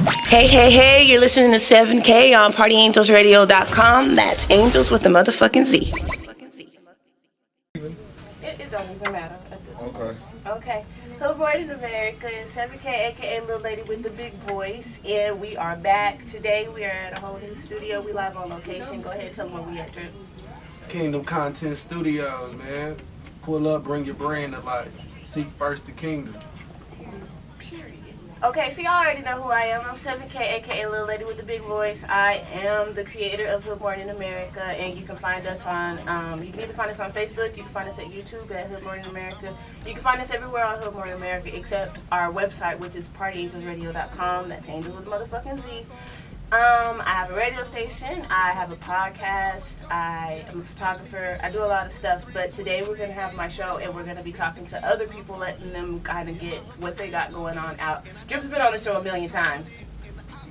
Hey, you're listening to 7K on partyangelsradio.com. That's Angels with the motherfucking Z. It don't even matter at this point. Okay. Okay. Good morning, America. It's 7K, aka Little Lady with the Big Voice, and we are back. Today we are at a whole new studio. We live on location. Go ahead and tell them where we at, Drip. Kingdom Content Studios, man. Pull up, bring your brand to life. Seek first the kingdom. Okay, so y'all already know who I am. I'm 7K, aka Little Lady with the Big Voice. I am the creator of Hood Morning America, and you can find us on, you can either find us on Facebook, you can find us at YouTube at Hood Morning America. You can find us everywhere on Hood Morning America except our website, which is partyangelsradio.com. That's Angels with motherfucking Z. I have a radio station, I have a podcast, I am a photographer, I do a lot of stuff, but today we're going to have my show and we're going to be talking to other people, letting them kind of get what they got going on out. Drip's been on the show a million times.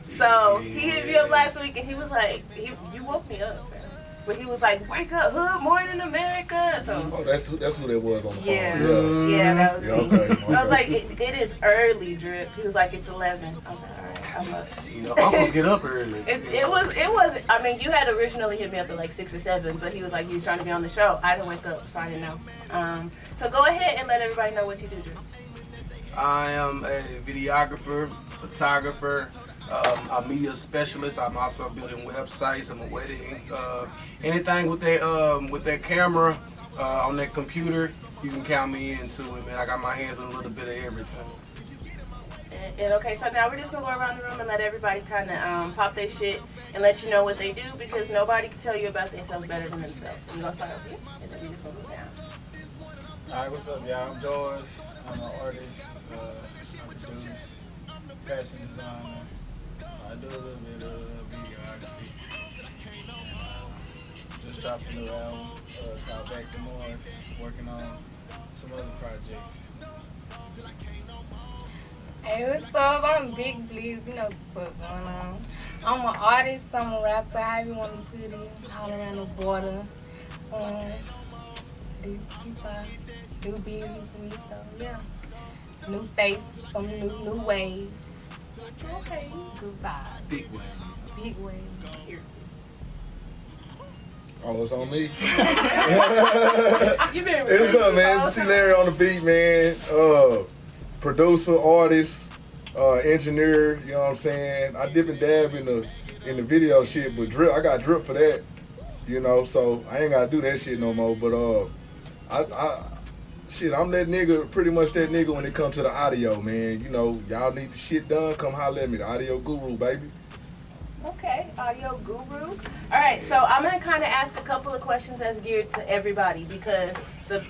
So he hit me up last week and he was like, you woke me up, man. But he was like, wake up, Hood Morning America. So, oh, that's who that was on the phone. Yeah, that was me. Okay. I was like, it is early, Drip. He was like, it's 11. I was like, all right, I'm up. You know, uncles get up early. It was. I mean, you had originally hit me up at like 6 or 7, but he was like, he was trying to be on the show. I didn't wake up, so I didn't know. So go ahead and let everybody know what you do, Drip. I am a videographer, photographer, a media specialist. I'm also building websites. I'm a wedding. Anything with that camera on that computer, you can count me into it, man. I got my hands on a little bit of everything. And okay, so now we're just gonna go around the room and let everybody kind of pop their shit and let you know what they do, because nobody can tell you about themselves better than themselves. So we're gonna start with you, and then we just gonna move down. Alright, what's up, y'all? I'm Tujarrz. I'm an artist. I produce, fashion designer. I do a little bit of videography. Just dropped a new album called Back to Mars. Working on some other projects. Hey, what's up? I'm Big Blitz. You know what's going on. I'm an artist, I'm a rapper, however you want to put it, all around the border. Do business with, so yeah. New face, some new wave. Okay. Good vibe. Big way. Big wave. Here. Oh, it's on me. You been Hey, what's up, man? It's CLarry on the beat, man. Producer, artist, engineer. You know what I'm saying? I dip and dab in the video shit, but drip, I got drip for that. You know, so I ain't gotta do that shit no more. But I'm that nigga, pretty much that nigga when it comes to the audio, man. You know, y'all need the shit done, come holler at me, the audio guru, baby. Okay, audio guru. All right, so I'm gonna kind of ask a couple of questions that's geared to everybody, because the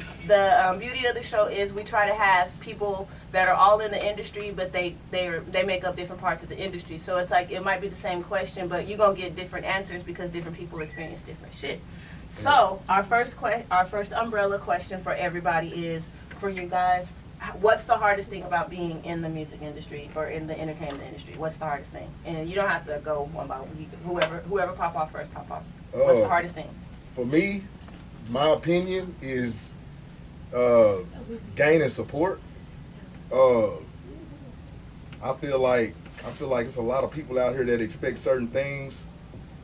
beauty of the show is we try to have people that are all in the industry, but they make up different parts of the industry. So it's like it might be the same question, but you're gonna get different answers because different people experience different shit. So our first umbrella question for everybody is, for you guys, what's the hardest thing about being in the music industry or in the entertainment industry? What's the hardest thing? And you don't have to go one by one. Whoever pop off first, pop off. What's the hardest thing? For me, my opinion is gaining support. I feel like it's a lot of people out here that expect certain things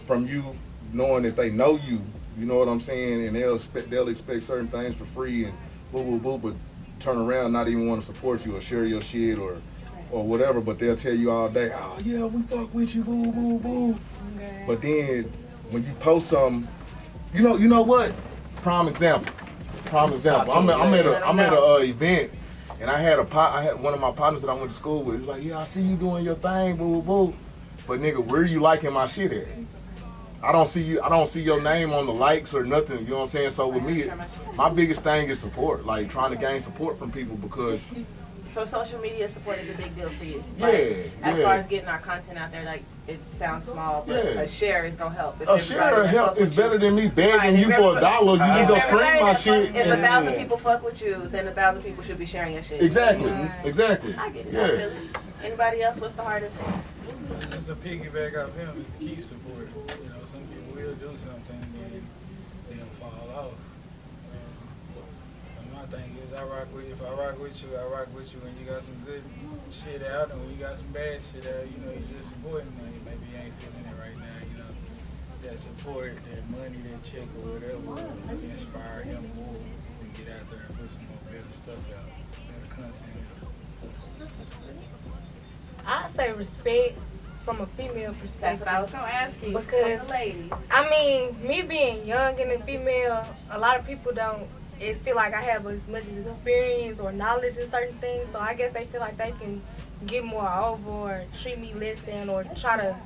from you, knowing that they know you. You know what I'm saying? And they'll expect certain things for free and boo, but turn around not even want to support you or share your shit or whatever. But they'll tell you all day, oh yeah, we fuck with you, boo. Okay. But then when you post something, you know what? Prime example. I'm at a event. And I had one of my partners that I went to school with. He was like, yeah, I see you doing your thing, boo. But nigga, where you liking my shit at? I don't see your name on the likes or nothing, you know what I'm saying? So with me, my biggest thing is support, like trying to gain support from people, because... So social media support is a big deal for you? Like, as far as getting our content out there, like, it sounds small, but a share is gonna help. A share help is better than me begging you for $1. You can go stream my shit. If 1,000 people fuck with you, then 1,000 people should be sharing your shit. Exactly. I get it. Yeah. I feel it. Anybody else? What's the hardest? Just to piggyback off him is to keep support. You know, some people will do something and they'll fall off. In my my thing is, if I rock with you, I rock with you when you got some good shit out, and when you got some bad shit out, you know, you just supporting me. Maybe you ain't feeling it right now, you know. That support, that money, that check or whatever, maybe inspire him more to get out there and put some more better stuff out, better content out. I say respect from a female That's perspective. what I was gonna ask you. Because, for the ladies. I mean, me being young and a female, a lot of people don't feel like I have as much experience or knowledge in certain things, so I guess they feel like they can get more over or treat me less than or try to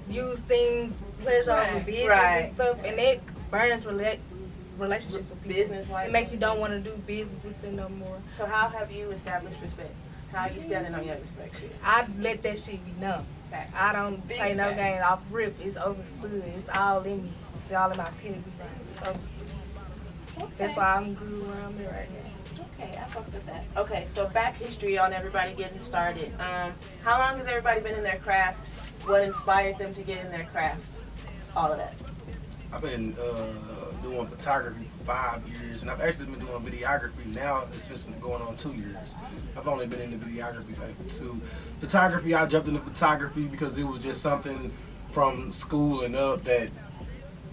use things, pleasure over business and stuff, and it burns relationships with people. Business-wise. It makes you don't want to do business with them no more. So how have you established respect? How are you standing on your respect shit? I let that shit be known. Facts. I don't Big play no facts. games off rip. It's understood. It's all in me. It's all in my pedigree. It's understood. Okay. That's why I'm good where I'm at right now. Okay, I fucks with that. Okay, so back history on everybody getting started. How long has everybody been in their craft? What inspired them to get in their craft? All of that. I've been doing photography for 5 years, and I've actually been doing videography now. It's just going on 2 years. I've only been in the videography for 2. Photography, I jumped into photography because it was just something from school and up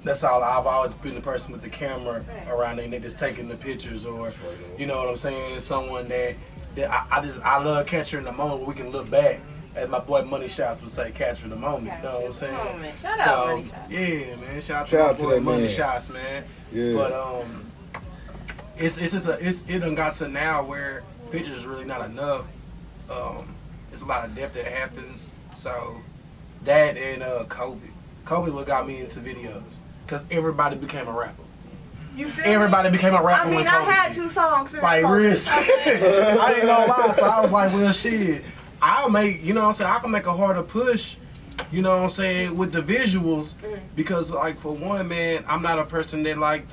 that's all. I've always been the person with the camera around there, and they just taking the pictures, or you know what I'm saying, someone that I love capturing the moment where we can look back. As my boy Money Shots would say, capturing the moment. You know what I'm saying? Shout out Money Shots. Yeah, man. Shout out to my boy Money Shots, man. Yeah. But it done got to now where pictures is really not enough. It's a lot of depth that happens. So that and Kobe what got me into videos, cause everybody became a rapper. You feel Everybody me? became a rapper. I mean, when I Kobe had did. 2 songs. Like real shit. I ain't gonna lie. So I was like, well, shit. I'll make, you know what I'm saying, I can make a harder push, you know what I'm saying, with the visuals, because like for one, man, I'm not a person that like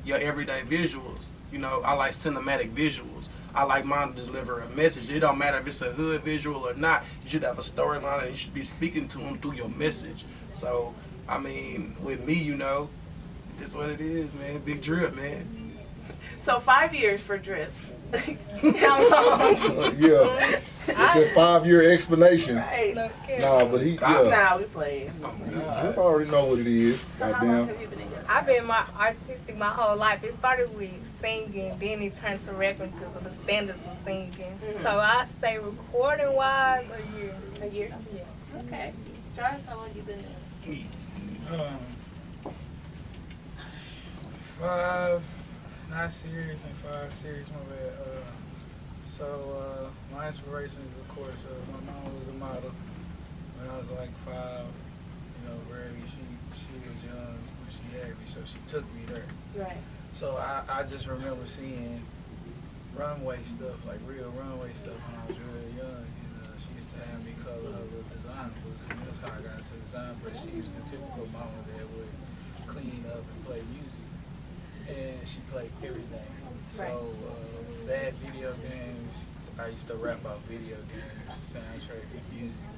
your everyday visuals. You know, I like cinematic visuals. I like mine to deliver a message. It don't matter if it's a hood visual or not. You should have a storyline and you should be speaking to them through your message. So, I mean, with me, you know, it's what it is, man. Big drip, man. So 5 years for Drip. How long? Yeah. It's a 5-year explanation. Right. Nah, but he, yeah. Nah, we playing. You already know what it is. So how long have you been in your I've been artistic my whole life. It started with singing, then it turned to rapping because of the standards of singing. So I say recording wise, a year. A year? Yeah. Okay. Tujarrz, how long you been in? 5 not serious and 5 serious, my bad. So my inspiration is, of course, my mom was a model when I was like 5. You know, really, she was young when she had me, so she took me there. Right. So I just remember seeing runway stuff, like real runway stuff when I was really young. And she used to have me color her little design books, and that's how I got into design. But she was the typical mama that would clean up and play music, and she played everything. So that video games, I used to rap out video games, soundtracks, and music.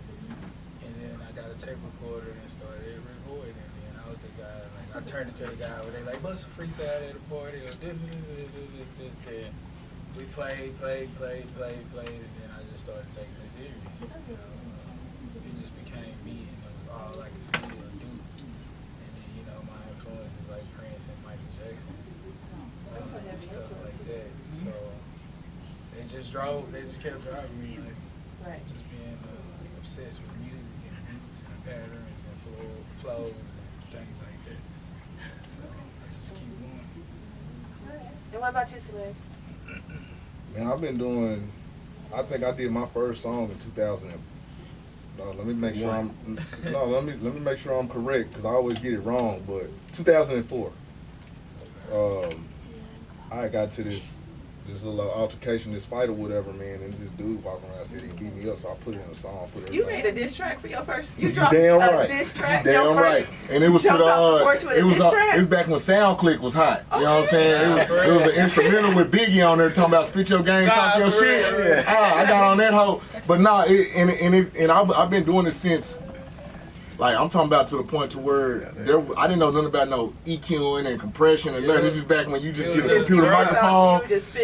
And then I got a tape recorder and started recording. And then I was the guy, like, I turned into the guy where they like, bust a freestyle at a party, or we played, and then I just started taking it serious. You know, it just became me, and it was all I could see or do. And then, you know, my influences like Prince and Michael Jackson, and stuff like that. So they just kept driving me, like, just being obsessed with music and beats and patterns and flows and things like that. So I just keep going. And what about you, CLarry? Man, I've been doing, I think I did my first song in 2000. Let me make sure I'm correct, because I always get it wrong, but 2004. I got to this little altercation, this fight or whatever, man, and this dude walking around said he beat me up, so I put it in a song, put everything. You made a diss track for your first. You dropped damn a right. diss track. Damn right. And it was to it was back when SoundClick was hot. You know what I'm saying? It was an instrumental with Biggie on there talking about spit your game, talk your shit. I got on that hoe. But nah, I've been doing it since Like, I'm talking about to the point to where I didn't know nothing about no EQing and compression and nothing. This is back when you just get a computer microphone,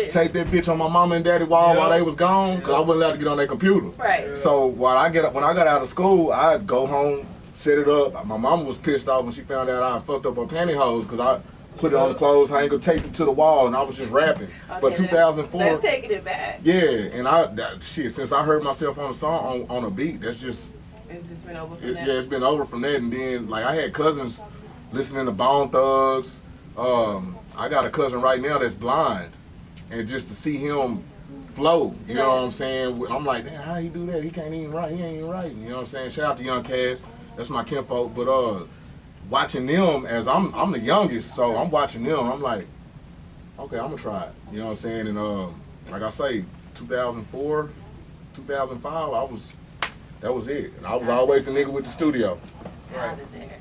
tape that bitch on my mama and daddy wall while they was gone, because I wasn't allowed to get on their computer. Right. So when I got out of school, I'd go home, set it up. My mama was pissed off when she found out I fucked up her pantyhose because I put it on the clothes hanger, taped it to the wall, and I was just rapping. Okay, But 2004, that's taking it back. yeah, and since I heard myself on a song on a beat, that's just. It's just been over from that. Yeah, it's been over from that, and then like I had cousins listening to Bone Thugs. I got a cousin right now that's blind, and just to see him flow, you know what I'm saying? I'm like, damn, how he do that? He can't even write. He ain't even writing. You know what I'm saying? Shout out to Young Cash, that's my kinfolk. But watching them as I'm the youngest, so I'm watching them. I'm like, okay, I'm gonna try it. You know what I'm saying? And like I say, 2004, 2005, that was it. And I was always the nigga with the studio. Out of there.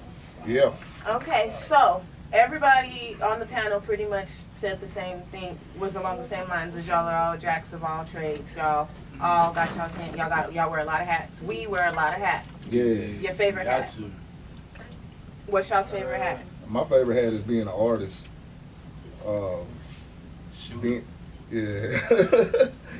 Yeah. Okay, so everybody on the panel pretty much said the same thing, was along the same lines as y'all are all jacks of all trades. Y'all all got y'all's hand. Y'all wear a lot of hats. We wear a lot of hats. Yeah. Your favorite hat? What's y'all's favorite hat? My favorite hat is being an artist. Yeah.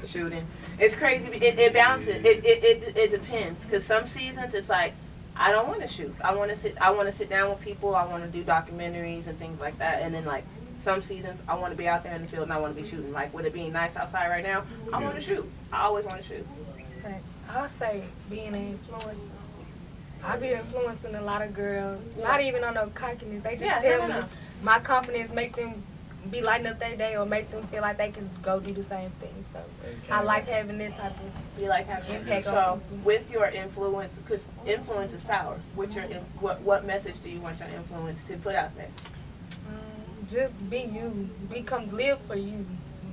Shooting. It's crazy. It bounces. It depends. Cause some seasons it's like I don't want to shoot. I want to sit down with people. I want to do documentaries and things like that. And then like some seasons I want to be out there in the field and I want to be shooting. Like with it being nice outside right now, I want to shoot. I always want to shoot. I'll say being an influencer. I be influencing a lot of girls. Not even on no cockiness. They just tell me my confidence make them be lighting up their day or make them feel like they can go do the same thing. So I like having that type of impact. So with your influence, because influence is power. With your what message do you want your influence to put out there? Just be you. Live for you.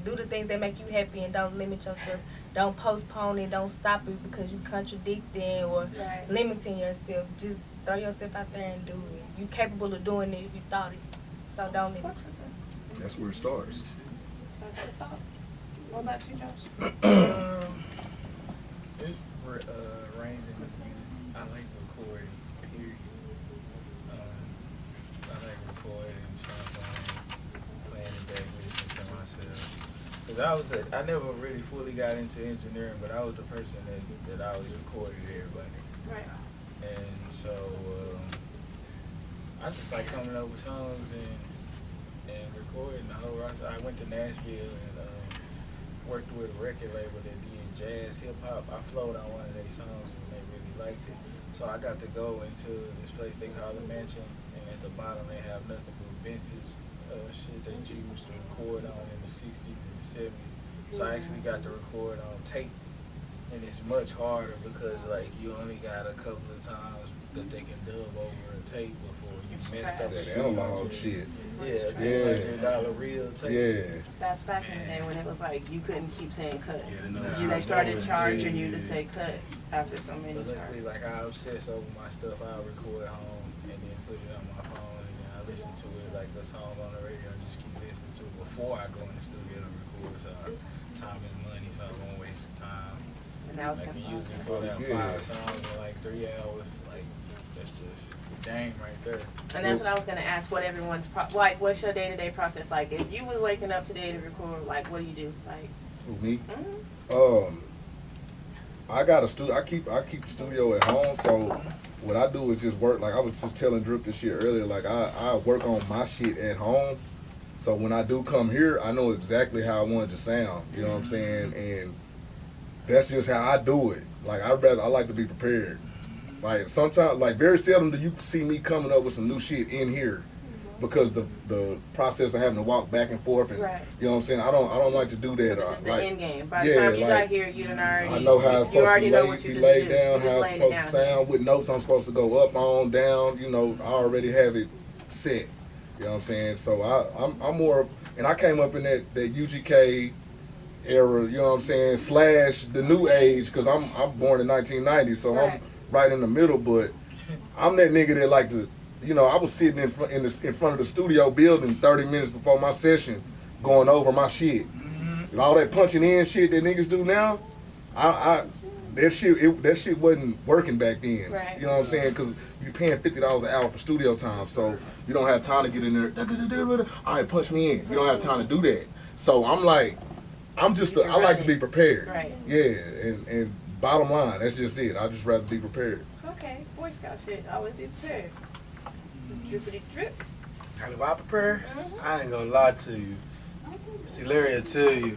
Do the things that make you happy and don't limit yourself. Don't postpone it. Don't stop it because you contradicting or limiting yourself. Just throw yourself out there and do it. You're capable of doing it if you thought it. So don't limit yourself. That's where it starts. What about you, Josh? It's arranging with music. I like recording, period. I like recording something, playing it back, listening to myself. Cause I never really fully got into engineering, but I was the person that always recorded everybody. Right. And so I just like coming up with songs and recording the whole roster. I went to Nashville and worked with a record label that did jazz, hip hop. I flowed on one of their songs and they really liked it. So I got to go into this place they call the Mansion, and at the bottom they have nothing but vintage shit that you used to record on in the 60s and the 70s. So I actually got to record on tape, and it's much harder because like you only got a couple of times that they can dub over a tape before you messed up That analog shit. Yeah, $200 real tape. Yeah. That's back in the day when it was like you couldn't keep saying cut. They started charging you to say cut after so many But luckily, charges. like I obsess over my stuff. I record at home and then put it on my phone, and then I listen to it like the song on the radio and just keep listening to it before I go in the studio to record. So time is money, so I won't waste time. And that was I can usually put out 5 songs in like 3 hours. Like that's just game right there. And that's what I was gonna ask. What everyone's like? What's your day-to-day process like? If you was waking up today to record, like, what do you do? Like, Who, me? I got a studio. I keep the studio at home. So what I do is just work. Like I was just telling Drip this shit earlier. Like I work on my shit at home. So when I do come here, I know exactly how I want it to sound. You know what I'm saying? And that's just how I do it. Like I like to be prepared. Like sometimes, like very seldom do you see me coming up with some new shit in here, because the process of having to walk back and forth and you know what I'm saying. I don't like to do that. So this is the end game. By the yeah, time you got here, you done already. I know how it's supposed to be laid down, how it's supposed to sound, with notes I'm supposed to go up, on, down. You know, I already have it set. You know what I'm saying. So I'm more, and I came up in that UGK era. You know what I'm saying, / the new age, because I'm born in 1990, so I'm right in the middle. But I'm that nigga that like to, you know, I was sitting in front of the studio building 30 minutes before my session, going over my shit. And all that punching in shit that niggas do now, that shit wasn't working back then. Right. You know what I'm saying? Because you're paying $50 an hour for studio time, so you don't have time to get in there. All right, punch me in. You don't have time to do that. So I'm like, I like to be prepared. Right. Yeah, and bottom line, that's just it. I just rather be prepared. Okay, Boy Scout shit. Always be prepared. Drippity drip. How do I prepare? I ain't gonna lie to you. CLarry will tell you.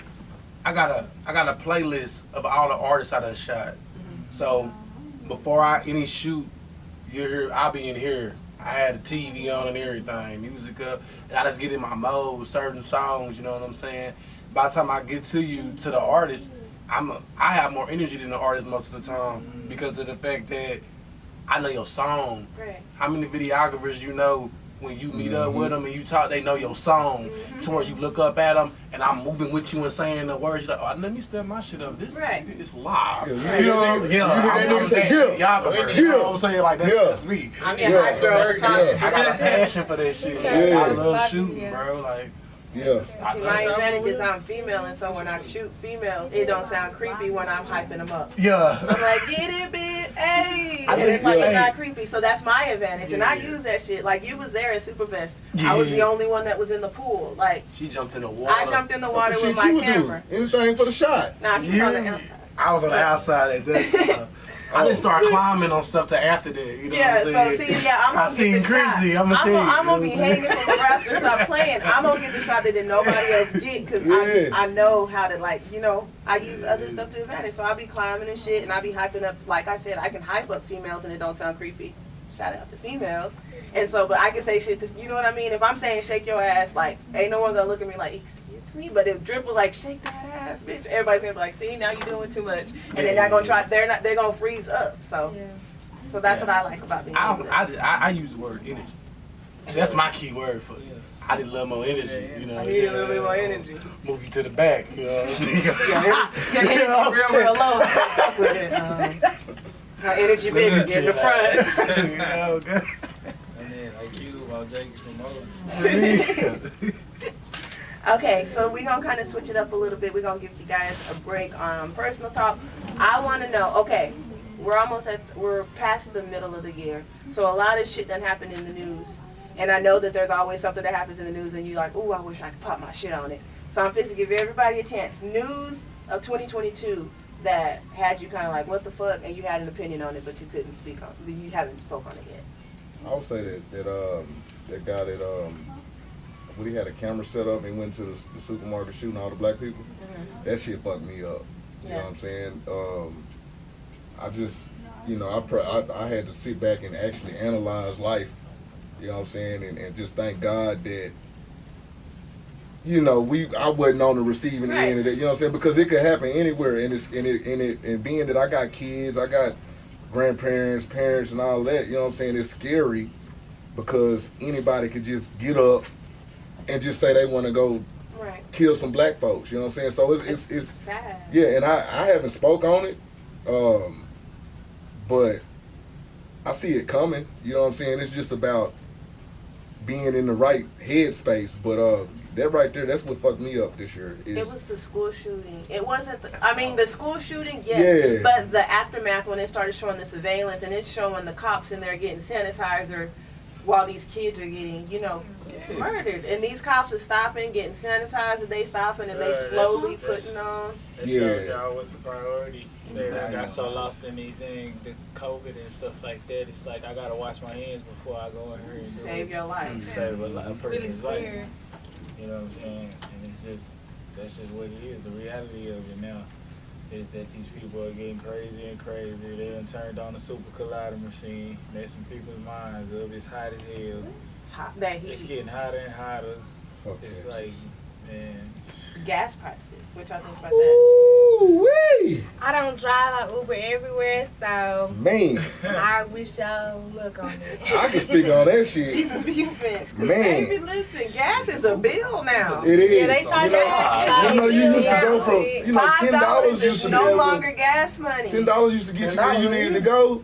I got a playlist of all the artists I done shot. So before any shoot, I'll be in here. I had the TV on and everything, music up, and I just get in my mode, certain songs, you know what I'm saying? By the time I get to the artist, I have more energy than the artist most of the time because of the fact that I know your song. Right. How many videographers you know when you meet up with them and you talk, they know your song to where you look up at them and I'm moving with you and saying the words, you're like, oh, let me step my shit up. This is live. Yeah, You know what I'm saying? You know what I'm saying? Like, that's me. I'm your high girl. I got a passion for that shit. Yeah. I love shooting, bro. Like, Yeah. See, my advantage is I'm female, and so when I shoot females, it don't sound creepy when I'm hyping them up. yeah. I'm like, get it, bitch, hey! I And think- it's like, yeah. it's not creepy, so that's my advantage, and I use that shit. Like, you was there at Superfest. I was the Yeah. only one that was in the pool. Like, She jumped in the water. I jumped in the water That's with what shit my you would camera. do. Anything for the shot. Nah, he's on the outside. I was on the outside at that time. I didn't start climbing on stuff till after that. You know Yeah, what I'm so saying? see, yeah, I'm gonna I seen get the Chrissy. shot. I'm gonna tell you. I'm gonna be you know what I'm hanging from the rafters, stop playing. I'm gonna get the shot that nobody else get, because Yeah. I know how to, like, you know, I use other stuff to advantage. So I'll be climbing and shit, and I'll be hyping up, like I said, I can hype up females and it don't sound creepy. Shout out to females. And so, but I can say shit to, you know what I mean? If I'm saying shake your ass, like, ain't no one gonna look at me like, excuse me, but if Drip was like, shake that ass, bitch, everybody's gonna be like, see, now you're doing too much. And they're not gonna try, they're gonna freeze up. So. Yeah. So that's what I like about being able to- I use the word energy. So that's my key word for it. I need a little more energy, you know. I need a little bit more energy. Move you to the back, you know what I'm saying? Your energy real low. Fuck with it. My energy bigger in the front. Yeah, okay. And then like you, while Jake's remote. Okay, so we're gonna kind of switch it up a little bit. We're gonna give you guys a break on personal talk. I want to know. Okay, we're past the middle of the year, so a lot of shit done happened in the news, and I know that there's always something that happens in the news, and you're like, ooh, I wish I could pop my shit on it. So I'm fixing to give everybody a chance. News of 2022 that had you kind of like, what the fuck, and you had an opinion on it, but you couldn't speak on. You haven't spoke on it yet. I would say that guy that when he had a camera set up and went to the supermarket shooting all the black people, that shit fucked me up. You know what I'm saying? I just, you know, I had to sit back and actually analyze life. You know what I'm saying? And just thank God that, you know, I wasn't on the receiving end of that. You know what I'm saying? Because it could happen anywhere, and being that I got kids, I got grandparents, parents, and all that. You know what I'm saying? It's scary because anybody could just get up and just say they want to go kill some black folks. You know what I'm saying? So it's sad. Yeah, and I haven't spoke on it, but I see it coming. You know what I'm saying? It's just about being in the right headspace. But that right there, that's what fucked me up this year. It was the school shooting. It wasn't. The school shooting, yes. Yeah. But the aftermath when it started showing the surveillance and it's showing the cops in there getting sanitizer while these kids are getting, you know, murdered. And these cops are stopping, getting sanitized, and they stopping and they slowly putting on. That shows y'all what's the priority. I got so lost in these things, the COVID and stuff like that. It's like I gotta wash my hands before I go in here and Save your life. Save a person's Really life. scared. You know what I'm saying? And that's just what it is. The reality of it now is that these people are getting crazy and crazy. They done turned on the super collider machine. Made some people's minds up. It's hot as hell. It's hot. That heat. It's getting hotter and hotter. Okay. It's like, man. Gas prices. What y'all think about that? Ooh-wee! I don't drive. I Uber everywhere, so Man, I wish y'all look on it. I can speak on that shit. Jesus be offense. Man. Baby, listen, gas is a bill now. It is. Yeah, they charge us. You know, you used to go from, you know, $10 used is to be no able longer gas money. $10 used to get you where you needed to go.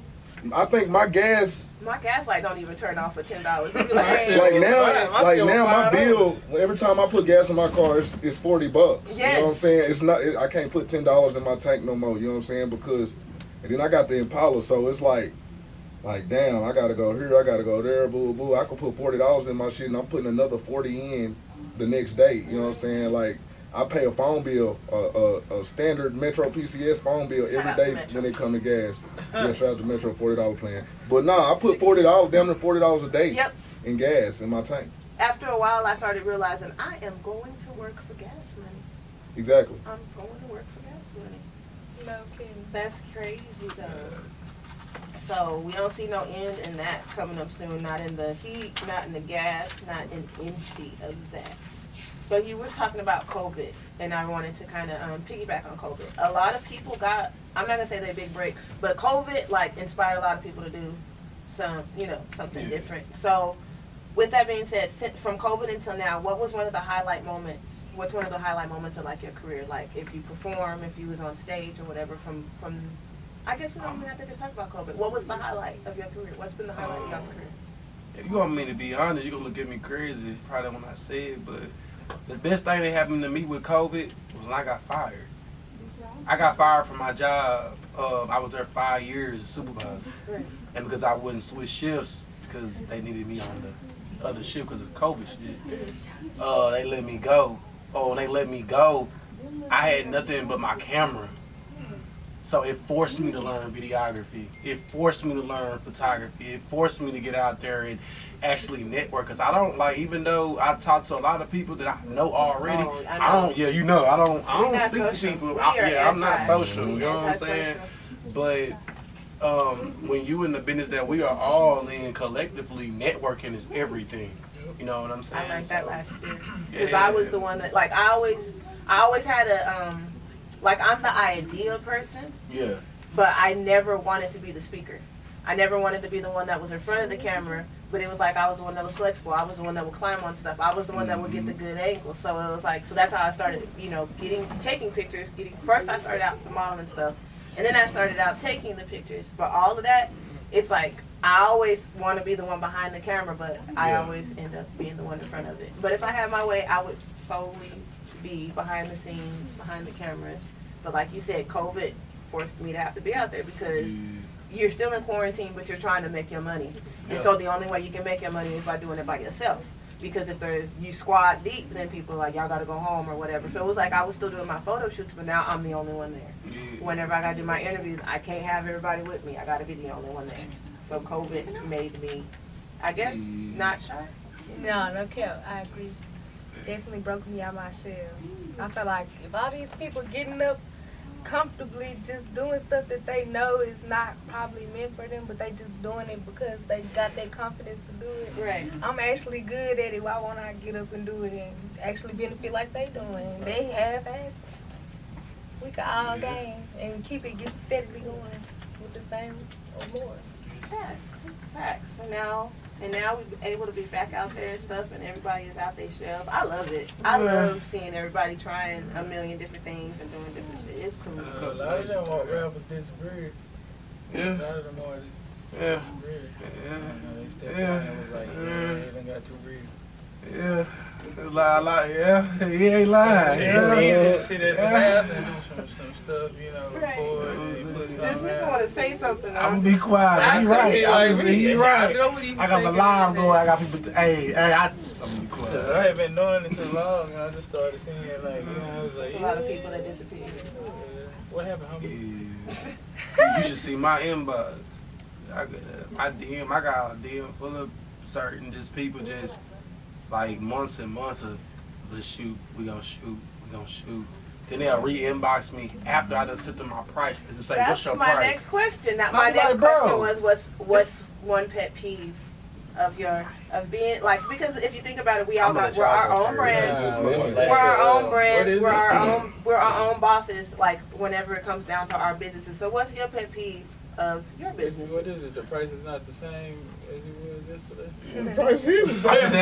I think my gas, My gas light don't even turn off for $10. It'd be like now my bill, every time I put gas in my car, it's $40. You know what I'm Yes. saying? I can't put $10 in my tank no more. You know what I'm saying? Because And then I got the Impala, so it's like damn, I gotta go here, I gotta go there, boo boo. I could put $40 in my shit, and I'm putting another 40 in the next day. You know what I'm saying? Like I pay a phone bill, a standard Metro PCS phone bill every day when they come to gas. Yeah, shout out to Metro $40 plan. But nah, I put $40, damn near $40 a day in gas in my tank. After a while, I started realizing I am going to work for gas money. Exactly. I'm going to work for gas money. No kidding. That's crazy though. So we don't see no end in that coming up soon. Not in the heat, not in the gas, not in any of that. But you were talking about COVID, and I wanted to kind of piggyback on COVID. A lot of people got, I'm not gonna say they big break, but COVID like inspired a lot of people to do something different. So with that being said, from COVID until now, what was one of the highlight moments? What's one of the highlight moments of like your career? Like if you perform, if you was on stage or whatever from I guess we don't even have to just talk about COVID. What was the highlight of your career? What's been the highlight of y'all's career? If you want me to be honest, you're gonna look at me crazy, probably when I say it, but the best thing that happened to me with COVID was when I got fired. I got fired from my job. I was there 5 years as supervisor. Right. And because I wouldn't switch shifts because they needed me on the other shift because of COVID shit, they let me go. Oh, when they let me go, I had nothing but my camera. So it forced me to learn videography. It forced me to learn photography. It forced me to get out there and actually network. Cause I don't like, even though I talk to a lot of people that I know already, I don't speak to people. I'm not social. You know what I'm saying? But when you in the business that we are all in collectively, networking is everything. You know what I'm saying? I learned that last year. Because I was the one that, like, I always had a, like, I'm the idea person. Yeah. But I never wanted to be the speaker. I never wanted to be the one that was in front of the camera, but it was like I was the one that was flexible. I was the one that would climb on stuff. I was the one that would get the good angle. So it was like, so that's how I started, taking pictures. First I started out the modeling stuff, and then I started out taking the pictures. But all of that, it's like, I always want to be the one behind the camera, but I always end up being the one in front of it. But if I had my way, I would solely be behind the scenes, behind the cameras. But like you said, COVID forced me to have to be out there because you're still in quarantine, but you're trying to make your money. And so the only way you can make your money is by doing it by yourself. Because if you squad deep, then people are like, y'all got to go home or whatever. So it was like I was still doing my photo shoots, but now I'm the only one there. Whenever I got to do my interviews, I can't have everybody with me. I got to be the only one there. So COVID made me, I guess, not shy. No cap. I agree. Definitely broke me out my shell. I feel like if all these people getting up comfortably just doing stuff that they know is not probably meant for them, but they just doing it because they got that confidence to do it. Right. I'm actually good at it. Why won't I get up and do it and actually benefit like they doing? They half-assed. We can all game and keep it steadily going with the same or more. Facts. And now we're able to be back out there and stuff, and everybody is out their shells. I love it. I love seeing everybody trying a million different things and doing different shit. It's cool. A lot of them rappers disappeared. Yeah. A lot of them artists disappeared. They stepped out and was like, they done got too real. Yeah. He ain't lying. It's easy to sit at the house and do some stuff, record and put This something nigga out. want to say something. I'm gonna be quiet. He right. He right. I got my live going. I got people. I'm gonna be quiet. I ain't been doing it too long, and I just started seeing I was like, There's a lot of people that disappeared. What happened, homie? You should see my inbox. I got a DM full of certain just people just like months and months of let's shoot, we gonna shoot. Then they'll re-inbox me after I done sent them my price and say, That's what's your my price? next question. My next question was what's one pet peeve of being like, because if you think about it, we're our own brands. We're our own brands. We're our own bosses. Like whenever it comes down to our businesses. So what's your pet peeve of your business? What is it? The price is not the same as it was yesterday? The price is the same. This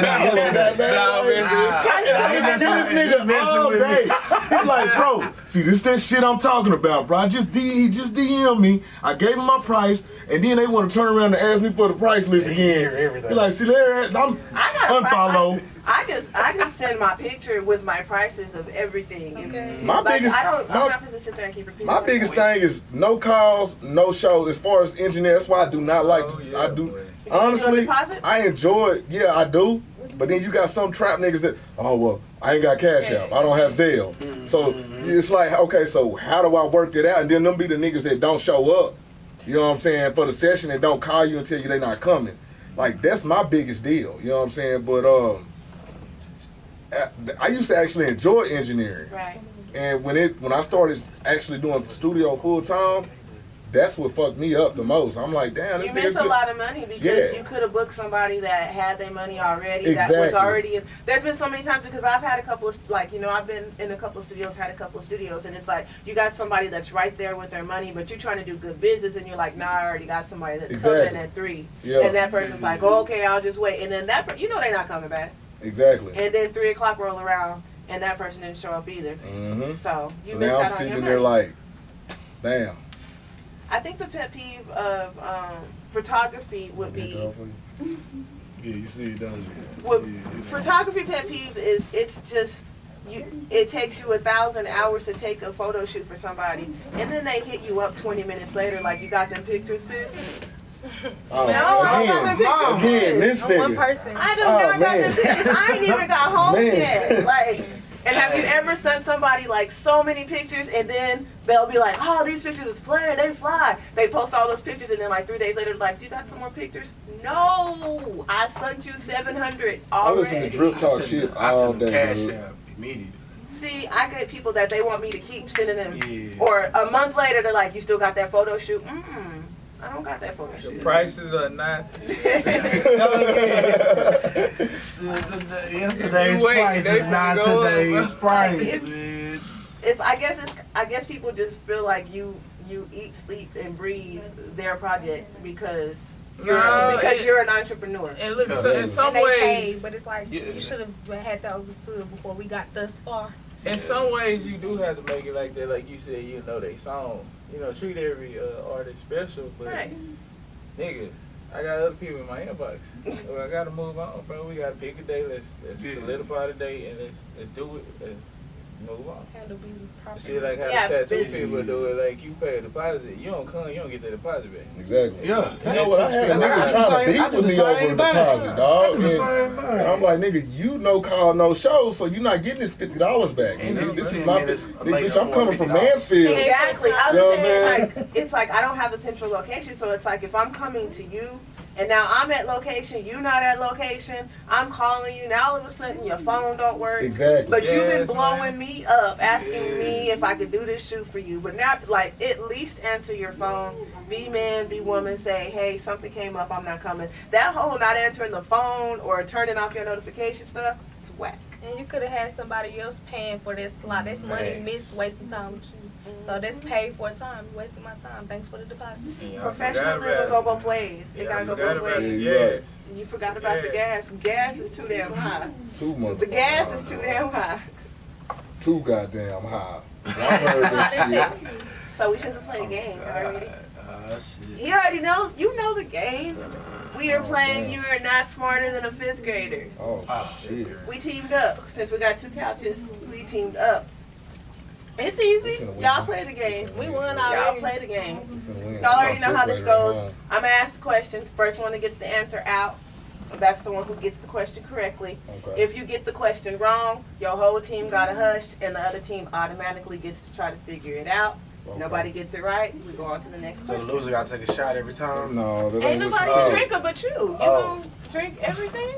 nigga all day. He's like, bro, see, this that shit I'm talking about, bro. He just DM'd me. I gave him my price, and then they want to turn around and ask me for the price list again. He's like, see, there, I'm unfollow. I just just send my picture with my prices of everything. Okay. My Like, biggest, I don't my, have to sit there and keep repeating. my my biggest point. thing is no calls, no shows. As far as engineer, that's why I do not like. Oh, yeah, I do boy. honestly. deposit? I enjoy it. Yeah, I do. But then you got some trap niggas that, oh well, I ain't got Cash App. I don't have Zelle. So it's like, okay, so how do I work it out? And then them be the niggas that don't show up. You know what I'm saying, for the session and don't call you and tell you they not coming. Like, that's my biggest deal. You know what I'm saying? But I used to actually enjoy engineering. Right. And when I started actually doing studio full time, that's what fucked me up the most. I'm like, damn, this You nigga's miss a good. lot of money because Yeah. you could have booked somebody that had their money already. That Exactly. was already. There's been so many times because I've had a couple of I've been in a couple of studios, had a couple of studios, and it's like you got somebody that's right there with their money, but you're trying to do good business, and you're like, nah, I already got somebody that's coming Exactly. at 3, Yeah. and that person's like, oh, okay, I'll just wait, and then they're not coming back, Exactly. and then 3 o'clock roll around, and that person didn't show up either. Mhm. So you So missed now I'm out on sitting your in there money. like, damn. I think the pet peeve of photography would be. Yeah, you see it, don't you? Well, Yeah, photography pet peeve is it takes you 1,000 hours to take a photo shoot for somebody, and then they hit you up 20 minutes later like you got them pictures, sis. Oh, No, I got them pictures. again, this On one nigga. person. I don't Oh, never got man. them pictures. I ain't even got home Man. yet. Like, and have you ever sent somebody like so many pictures and then they'll be like, oh, these pictures is flared, they fly. They post all those pictures and then like 3 days later, like, you got some more pictures? No, I sent you 700 I already. listen to drip talk shit all send them day, Cash dude. App immediately. See, I get people that they want me to keep sending them. Yeah. Or a month later, they're like, you still got that photo shoot? I don't got that photo The shoot. prices are not. Yesterday's You wait, price they is not gonna go up. today's price, It's- man. I guess people just feel like you eat, sleep, and breathe their project because you're an entrepreneur. And look, so in some And they paid, ways, but it's like you should have had that understood before we got thus far. in some ways, you do have to make it like that. Like you said, you know, they song. You know, treat every artist special, but Right. nigga, I got other people in my inbox. So I gotta move on, bro. We gotta pick a day. Let's Yeah. solidify the day and let's do it. Let's move on. Handle business properly. See, like how Yeah, the tattoo business. people do it. Like you pay a deposit, you don't come, you don't get the deposit back. Exactly. Yeah. You know what? I had a I nigga do trying the to same- I beef do with the me over a same thing. deposit, dog. I do the same And thing. I'm like, nigga, you no call, no show, so you're not getting this $50 back. Ain't Nigga, no this is 10 my minutes bitch. later, I'm coming from $50. Mansfield. Exactly. I You know was what I'm saying, saying? like, it's like I don't have a central location, so it's like if I'm coming to you and now I'm at location, you not at location, I'm calling you, now all of a sudden your phone don't work. Exactly. But you've been Yes, blowing man. me up, asking me if I could do this shoot for you. But now, like, at least answer your phone. Be man, be woman. Say, hey, something came up, I'm not coming. That whole not answering the phone or turning off your notification stuff, it's whack. And you could have had somebody else paying for that slot. That's money Thanks. missed wasting time with you. So that's paid for time. You wasting my time. Thanks for the deposit. Yeah, I Professionalism forgot go about both ways. It Yeah, I gotta go forgot both about ways. it. Yeah, Yes. You forgot about the gas. Gas is too damn high. Two motherfuckers. The gas is too damn high. Too goddamn high. I heard that shit. So we shouldn't play a game already. Shit. He already knows. You know the game. We are playing You Are Not Smarter Than a 5th Grader. Oh, shit. We teamed up. Since we got 2 couches, we teamed up. It's easy. We finna win. Y'all play the game. We won Y'all already. play the game. We finna win. Y'all already know how this My fifth goes. grader at I'm gonna ask the question. First one that gets the answer out, that's the one who gets the question correctly. home. Okay. If you get the question wrong, your whole team got a hush, and the other team automatically gets to try to figure it out. Okay. Nobody gets it right, we go on to the next So the question. loser gotta take a shot every time. No, that Ain't ain't what nobody she said. drinker but you. You Oh. gonna drink everything?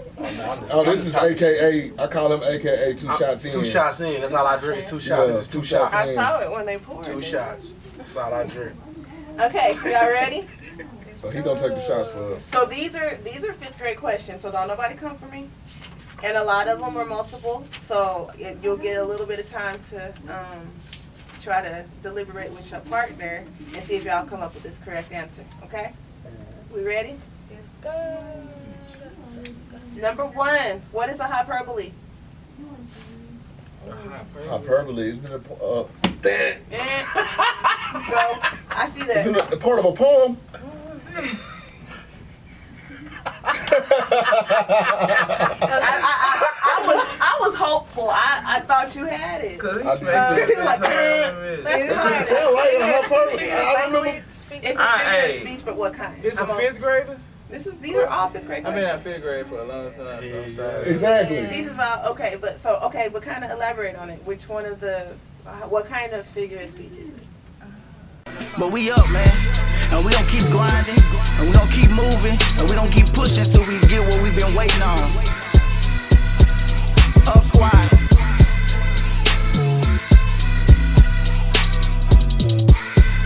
Oh, this is AKA, I call him AKA two shots in. 2 shots in. That's all I drink. Is 2 shots. Yeah, This is 2 2 shots. shots. I saw it when they poured. 2 it. shots. That's all I drink. Okay, so y'all ready? So he gonna take the shots for us. So these are 5th grade questions, so don't nobody come for me. And a lot of them are multiple, so you'll get a little bit of time to try to deliberate with your partner and see if y'all come up with this correct answer, okay? We ready? Let's go. Number 1, what is a hyperbole? Hyperbole, isn't it Go. I see isn't that. it a part of a poem? I thought you had it. Cause I he do. Because he was like, It sound like her part. I remember. It's a figure of speech, but what kind? It's a fifth grader? These are all fifth grade I've questions. been in fifth grade for a long time, so I'm sorry. Exactly. These is all, okay, but kind of elaborate on it. Which one of the, what kind of figure of speech is it? But we up, man, and we gon' keep grinding, and we gon' keep moving, and we gon' keep pushing till we get what we've been waiting on. Up squad.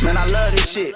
Man, I love this shit.